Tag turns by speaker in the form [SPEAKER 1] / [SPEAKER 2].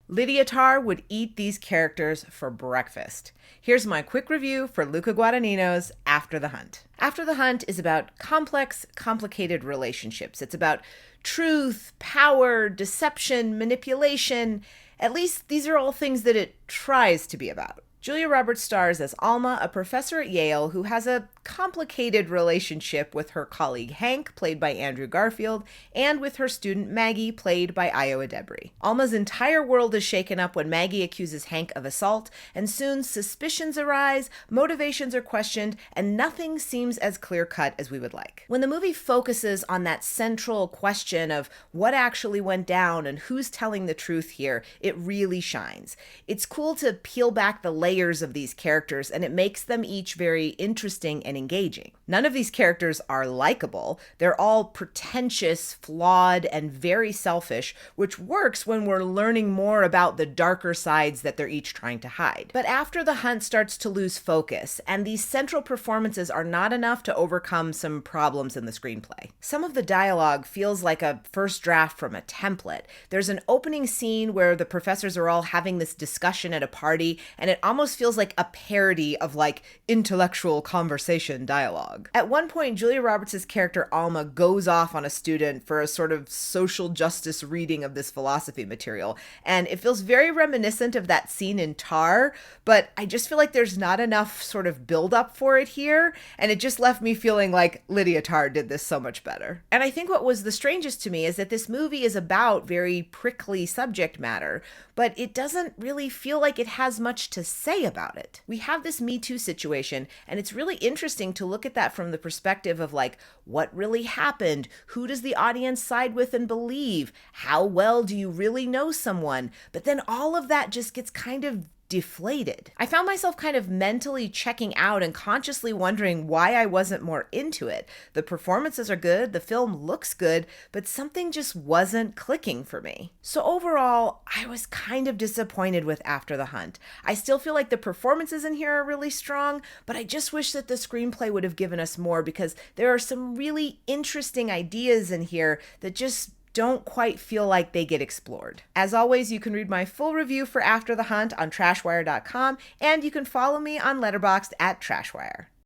[SPEAKER 1] Lydia Tarr would eat these characters for breakfast. Here's my quick review for Luca Guadagnino's After the Hunt. After the Hunt is about complex, complicated relationships. It's about truth, power, deception, manipulation. At least these are all things that it tries to be about. Julia Roberts stars as Alma, a professor at Yale who has a complicated relationship with her colleague Hank, played by Andrew Garfield, and with her student Maggie, played by Edebiri. Alma's entire world is shaken up when Maggie accuses Hank of assault, and soon suspicions arise, motivations are questioned, and nothing seems as clear-cut as we would like. When the movie focuses on that central question of what actually went down and who's telling the truth here, it really shines. It's cool to peel back the layers of these characters, and it makes them each very interesting and engaging. None of these characters are likable. They're all pretentious, flawed, and very selfish, which works when we're learning more about the darker sides that they're each trying to hide. But after the hunt starts to lose focus, and these central performances are not enough to overcome some problems in the screenplay. Some of the dialogue feels like a first draft from a template. There's an opening scene where the professors are all having this discussion at a party, and it almost feels like a parody of like intellectual conversation dialogue. At one point, Julia Roberts' character Alma goes off on a student for a sort of social justice reading of this philosophy material, and it feels very reminiscent of that scene in Tar, but I just feel like there's not enough sort of build-up for it here, and it just left me feeling like Lydia Tarr did this so much better. And I think what was the strangest to me is that this movie is about very prickly subject matter, but it doesn't really feel like it has much to say about it. We have this Me Too situation, and it's really interesting to look at that from the perspective of like, what really happened? Who does the audience side with and believe? How well do you really know someone? But then all of that just gets kind of deflated. I found myself kind of mentally checking out and consciously wondering why I wasn't more into it. The performances are good, the film looks good, but something just wasn't clicking for me. So overall, I was kind of disappointed with After the Hunt. I still feel like the performances in here are really strong, but I just wish that the screenplay would have given us more, because there are some really interesting ideas in here that just don't quite feel like they get explored. As always, you can read my full review for After the Hunt on trashwire.com, and you can follow me on Letterboxd at Trashwire.